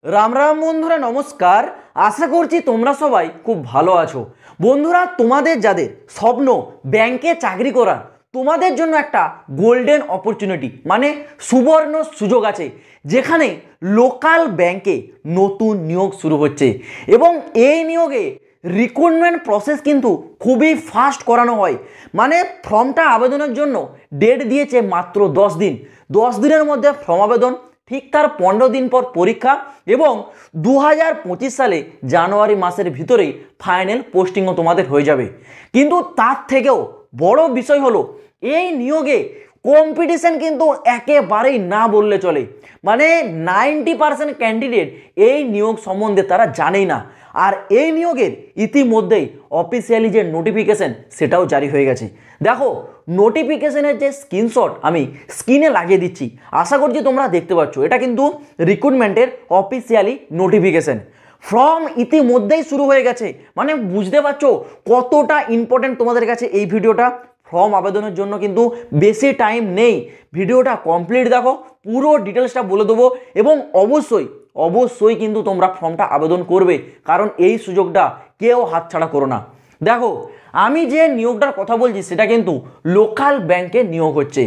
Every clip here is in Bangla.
রাম রাম বন্ধুরা, নমস্কার। আশা করছি তোমরা সবাই খুব ভালো আছো। বন্ধুরা, তোমাদের যাদের স্বপ্ন ব্যাংকে চাকরি করা, তোমাদের জন্য একটা গোল্ডেন অপরচুনিটি মানে সুবর্ণ সুযোগ আছে, যেখানে লোকাল ব্যাংকে নতুন নিয়োগ শুরু হচ্ছে এবং এই নিয়োগে রিক্রুটমেন্ট প্রসেস কিন্তু খুবই ফাস্ট করানো হয়। মানে ফর্মটা আবেদনের জন্য ডেট দিয়েছে মাত্র 10 দিন। 10 দিনের মধ্যে ফর্ম আবেদন, ঠিক তার 15 দিন পর পরীক্ষা এবং 2025 সালে জানুয়ারি মাসের ভিতরেই ফাইনাল পোস্টিংও তোমাদের হয়ে যাবে। কিন্তু তার থেকেও বড় বিষয় হলো এই নিয়োগে কম্পিটিশন কিন্তু একেবারেই না বললে চলে। মানে 90% ক্যান্ডিডেট এই নিয়োগ সম্বন্ধে তারা জানেই না। আর এই নিয়োগের ইতিমধ্যেই অফিসিয়ালি যে নোটিফিকেশন সেটাও জারি হয়ে গেছে। দেখো, নোটিফিকেশনের যে স্ক্রিনশট আমি স্ক্রিনে লাগিয়ে দিচ্ছি, আশা করছি তোমরা দেখতে পাচ্ছ। এটা কিন্তু রিক্রুটমেন্টের অফিসিয়ালি নোটিফিকেশন। ফর্ম ইতিমধ্যেই শুরু হয়ে গেছে। মানে বুঝতে পারছো কতটা ইম্পর্টেন্ট তোমাদের কাছে এই ভিডিওটা। ফর্ম আবেদনের জন্য কিন্তু বেশি টাইম নেই। ভিডিওটা কমপ্লিট দেখো, পুরো ডিটেলসটা বলে দেবো এবং অবশ্যই অবশ্যই কিন্তু তোমরা ফর্মটা আবেদন করবে, কারণ এই সুযোগটা কেউ হাতছাড়া করো না। দেখো, আমি যে নিয়োগটার কথা বলছি সেটা কিন্তু লোকাল ব্যাংকে নিয়োগ হচ্ছে,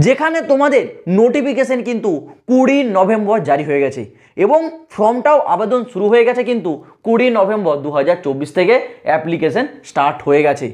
যেখানে তোমাদের নোটিফিকেশন কিন্তু 20 নভেম্বর জারি হয়ে গেছে এবং ফর্মটাও আবেদন শুরু হয়ে গেছে কিন্তু 20 নভেম্বর 2024 থেকে অ্যাপ্লিকেশন স্টার্ট হয়ে গেছে।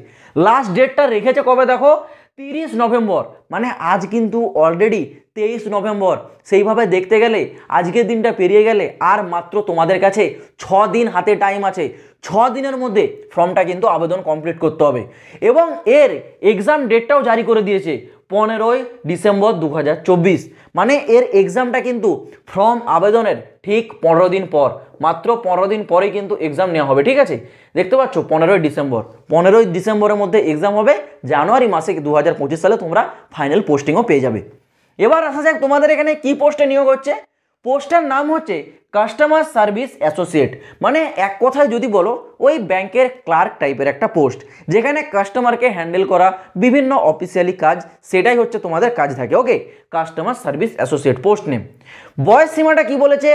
লাস্ট ডেটটা রেখেছে কবে দেখো, 30 নভেম্বর। মানে আজ কিন্তু অলরেডি 23 নভেম্বর। সেইভাবে দেখতে গেলে আজকের দিনটা পেরিয়ে গেলে আর মাত্র তোমাদের কাছে 6 দিন হাতে টাইম আছে। 6 দিনের মধ্যে ফর্মটা কিন্তু আবেদন কমপ্লিট করতে হবে এবং এর এক্সাম ডেটটাও জারি করে দিয়েছে 15 ডিসেম্বর 2024। মানে এর এক্সামটা কিন্তু ফর্ম আবেদনের ঠিক 15 দিন পর, মাত্র 15 দিন পরেই কিন্তু এক্সাম নেওয়া হবে। ঠিক আছে, দেখতে পাচ্ছ 15 ডিসেম্বর। 15 ডিসেম্বরের মধ্যে এক্সাম হবে, জানুয়ারি মাসে 2025 সালে তোমরা ফাইনাল পোস্টিংও পেয়ে যাবে। এবার আসা যাক তোমাদের এখানে কি পোস্টে নিয়োগ হচ্ছে। পোস্টের নাম হচ্ছে কাস্টমার সার্ভিস অ্যাসোসিয়েট। মানে এক কথায় যদি বলো, ওই ব্যাংকের ক্লার্ক টাইপের একটা পোস্ট, যেখানে কাস্টমারকে হ্যান্ডেল করা বিভিন্ন অফিসিয়ালি কাজ, সেটাই হচ্ছে তোমাদের কাজ থাকে। Okay, customer service associate post name. বয়স সীমাটা কি বলেছে,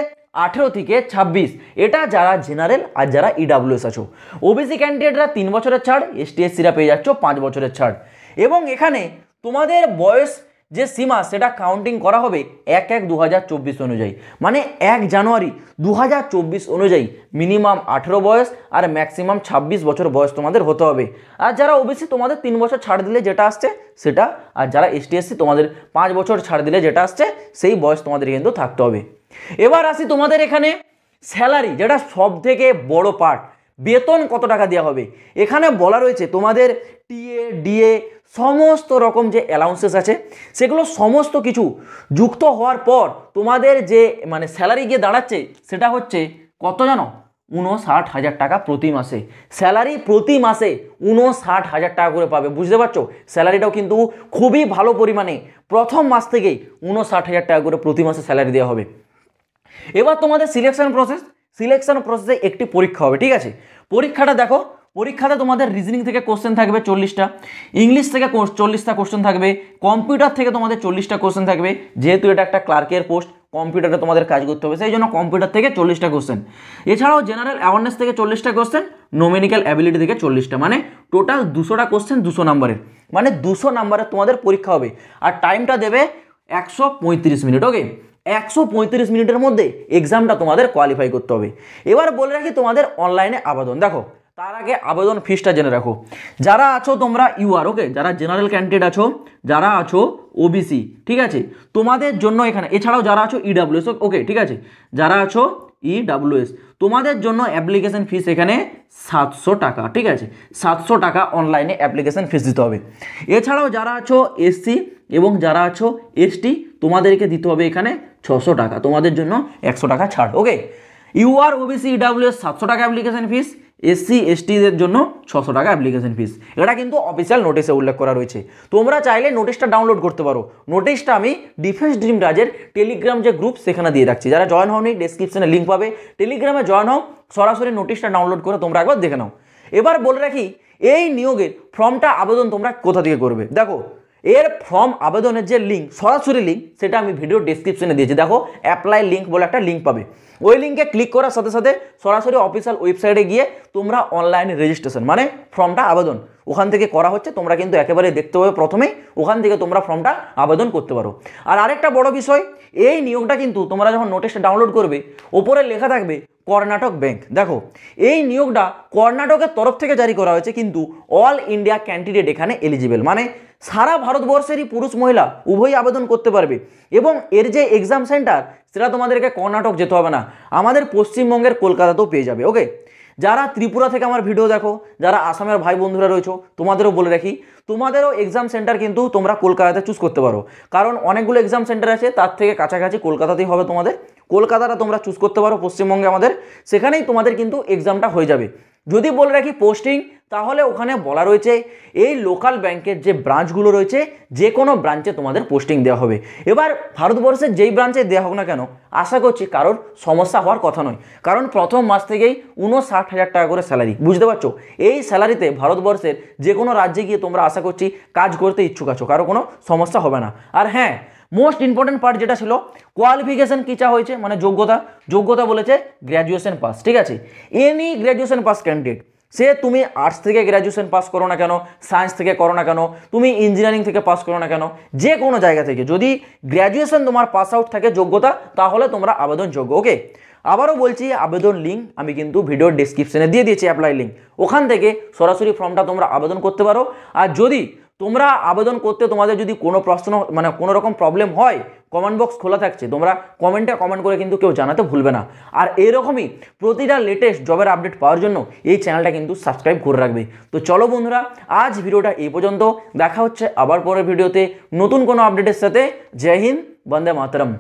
18 থেকে 26। এটা যারা জেনারেল আর যারা ইডাব্লিউএস আছো। ওবিসি ক্যান্ডিডেটরা 3 বছরের ছাড়, এসটি এসসিরা পেয়ে যাচ্ছ 5 বছরের ছাড়। এবং এখানে তোমাদের বয়স যে সীমা সেটা কাউন্টিং করা হবে 1/1/2024 অনুযায়ী। মানে 1 জানুয়ারি 2024 অনুযায়ী মিনিমাম 18 বয়স আর ম্যাক্সিমাম 26 বছর বয়স তোমাদের হতে হবে। আর যারা ওবিসি তোমাদের 3 বছর ছাড় দিলে যেটা আসছে সেটা, আর যারা এসটি এসসি তোমাদের 5 বছর ছাড় দিলে যেটা আসছে সেই বয়স তোমাদের কিন্তু থাকতে হবে। এবার আসি তোমাদের এখানে স্যালারি, যেটা সব থেকে বড় পার্ট। বেতন কত টাকা দেওয়া হবে এখানে বলা রয়েছে। তোমাদের টিএ ডিএ সমস্ত রকম যে অ্যালাউন্সেস আছে সেগুলো সমস্ত কিছু যুক্ত হওয়ার পর তোমাদের যে মানে স্যালারি গিয়ে দাঁড়াচ্ছে সেটা হচ্ছে কত জানো, 59,000 টাকা প্রতি মাসে। স্যালারি প্রতি মাসে 59,000 টাকা করে পাবে। বুঝতে পারছো, স্যালারিটাও কিন্তু খুবই ভালো পরিমাণে। প্রথম মাস থেকেই 59,000 টাকা করে প্রতি মাসে স্যালারি দেওয়া হবে। এবার তোমাদের সিলেকশন প্রসেসে একটি পরীক্ষা হবে। ঠিক আছে, পরীক্ষাটা দেখো, পরীক্ষাতে তোমাদের রিজনিং থেকে কোশ্চেন থাকবে 40টা, ইংলিশ থেকে 40টা কোশ্চেন থাকবে, কম্পিউটার থেকে তোমাদের 40টা কোশ্চেন থাকবে। যেহেতু এটা একটা ক্লার্কের পোস্ট, কম্পিউটারে তোমাদের কাজ করতে হবে, সেই জন্য কম্পিউটার থেকে 40টা কোশ্চেন। এছাড়াও জেনারেল অ্যাওয়ারনেস থেকে 40টা কোশ্চেন, নোমেনিক্যাল অ্যাবিলিটি থেকে 40টা। মানে টোটাল 200টা কোশ্চেন 200 নাম্বারের। মানে 200 নাম্বারের তোমাদের পরীক্ষা হবে আর টাইমটা দেবে 135 মিনিট। ওকে, 135 মিনিটের মধ্যে এক্সামটা তোমাদের কোয়ালিফাই করতে হবে। এবার বলে রাখি তোমাদের অনলাইনে আবেদন। দেখো, তার আগে আবেদন ফিসটা জেনে রাখো। যারা আছো তোমরা ইউআর, ওকে, যারা জেনারেল ক্যান্ডিডেট আছো, যারা আছো ওবিসি, ঠিক আছে, তোমাদের জন্য এখানে, এছাড়াও যারা আছো ইডাব্লিউএস, ওকে, ঠিক আছে, যারা আছো ইডাব্লিউএস তোমাদের জন্য অ্যাপ্লিকেশন ফিস এখানে 700 টাকা। ঠিক আছে, 700 টাকা অনলাইনে অ্যাপ্লিকেশন ফিস দিতে হবে। এছাড়াও যারা আছো এসসি এবং যারা আছো এসটি তোমাদেরকে দিতে হবে এখানে 600 টাকা। তোমাদের জন্য 100 টাকা ছাড়। ওকে, ইউআর ওবিসি ইডাব্লিউএস 700 টাকা অ্যাপ্লিকেশন ফিস, এসসি এসটিদের জন্য 600 টাকা অ্যাপ্লিকেশন ফিস। এটা কিন্তু অফিসিয়াল নোটিশে উল্লেখ করা রয়েছে। তোমরা চাইলে নোটিশটা ডাউনলোড করতে পারো। নোটিশটা আমি ডিফেন্স ড্রিম রাজের টেলিগ্রাম যে গ্রুপ সেখানে দিয়ে রাখছি। যারা জয়েন হওনি ডেসক্রিপশনে লিঙ্ক পাবে, টেলিগ্রামে জয়েন হও, সরাসরি নোটিশটা ডাউনলোড করে তোমরা একবার দেখে নাও। এবার বলে রাখি এই নিয়োগের ফর্মটা আবেদন তোমরা কোথা থেকে করবে। দেখো, এর ফর্ম আবেদনের যে লিঙ্ক, সরাসরি লিঙ্ক, সেটা আমি ভিডিও ডেসক্রিপশনে দিয়েছি। দেখো অ্যাপ্লাই লিঙ্ক বলে একটা লিঙ্ক পাবে, ওই লিঙ্কে ক্লিক করার সাথে সাথে সরাসরি অফিসিয়াল ওয়েবসাইটে গিয়ে তোমরা অনলাইনে রেজিস্ট্রেশন মানে ফর্মটা আবেদন ওখান থেকে করা হচ্ছে, তোমরা কিন্তু একেবারে দেখতে পাবে প্রথমেই, ওখান থেকে তোমরা ফর্মটা আবেদন করতে পারো। আর আরেকটা বড় বিষয়, এই নিয়োগটা কিন্তু তোমরা যখন নোটিশটা ডাউনলোড করবে ওপরে লেখা থাকবে কর্ণাটক ব্যাংক। দেখো এই নিয়োগটা কর্ণাটকের তরফ থেকে জারি করা হয়েছে, কিন্তু অল ইন্ডিয়া ক্যান্ডিডেট এখানে এলিজিবল, মানে সারা ভারতবর্ষেরই পুরুষ মহিলা উভয়ই আবেদন করতে পারবে। এবং এর যে এক্সাম সেন্টার সেটা তোমাদেরকে কর্ণাটক যেতে হবে না, আমাদের পশ্চিমবঙ্গের কলকাতাতেও পেয়ে যাবে। ওকে, যারা ত্রিপুরা থেকে আমার ভিডিও দেখো, যারা আসামের ভাই বন্ধুরা রয়েছে, তোমাদেরও বলে রাখি, তোমাদেরও এক্সাম সেন্টার কিন্তু তোমরা কলকাতাতে চুজ করতে পারো, কারণ অনেকগুলো এক্সাম সেন্টার আছে, তার থেকে কাছাকাছি কলকাতাতেই হবে তোমাদের। কলকাতাটা তোমরা চুজ করতে পারো পশ্চিমবঙ্গে আমাদের, সেখানেই তোমাদের কিন্তু এক্সামটা হয়ে যাবে। যদি বলে রাখি পোস্টিং, তাহলে ওখানে বলা রয়েছে এই লোকাল ব্যাংকের যে ব্রাঞ্চগুলো রয়েছে যে কোনো ব্রাঞ্চে তোমাদের পোস্টিং দেওয়া হবে। এবার ভারতবর্ষের যেই ব্রাঞ্চে দেওয়া হোক না কেন, আশা করছি কারোর সমস্যা হওয়ার কথা নয়, কারণ প্রথম মাস থেকেই 59,000 টাকা করে স্যালারি, বুঝতে পারছো? এই স্যালারিতে ভারতবর্ষের যে কোনো রাজ্যে গিয়ে তোমরা আশা করছি কাজ করতে ইচ্ছুক আছো, কারো কোনো সমস্যা হবে না। আর হ্যাঁ, মোস্ট ইম্পর্টেন্ট পার্ট যেটা ছিল, কোয়ালিফিকেশন কী চা হয়েছে, মানে যোগ্যতা বলেছে গ্র্যাজুয়েশন পাস, ঠিক আছে? এনি গ্র্যাজুয়েশন পাস ক্যান্ডিডেট, সে তুমি আর্টস থেকে গ্র্যাজুয়েশন পাস করো না কেন, সায়েন্স থেকে করো না কেন, তুমি ইঞ্জিনিয়ারিং থেকে পাস করো না কেন, যে কোনো জায়গা থেকে যদি গ্র্যাজুয়েশন তোমার পাস আউট থাকে যোগ্যতা, তাহলে তোমরা আবেদনযোগ্য। ওকে, আবারও বলছি, আবেদন লিঙ্ক আমি কিন্তু ভিডিওর ডেসক্রিপশনে দিয়ে দিয়েছি, অ্যাপ্লাই লিঙ্ক, ওখান থেকে সরাসরি ফর্মটা তোমরা আবেদন করতে পারো। আর যদি তোমরা আবেদন করতে তোমাদের যদি কোনো প্রশ্ন মানে কোনো রকম প্রবলেম হয়, কমেন্ট বক্স খোলা থাকছে, তোমরা কমেন্টে কমেন্ট করে কিন্তু কেউ জানাতে ভুলবে না। আর এরকমই প্রতিটা লেটেস্ট জবের আপডেট পাওয়ার জন্য এই চ্যানেলটা কিন্তু সাবস্ক্রাইব করে রাখবে। তো চলো বন্ধুরা, আজ ভিডিওটা এই পর্যন্ত, দেখা হচ্ছে আবার পরের ভিডিওতে নতুন কোনো আপডেটের সাথে। জয় হিন্দ, বন্দে মাতরম।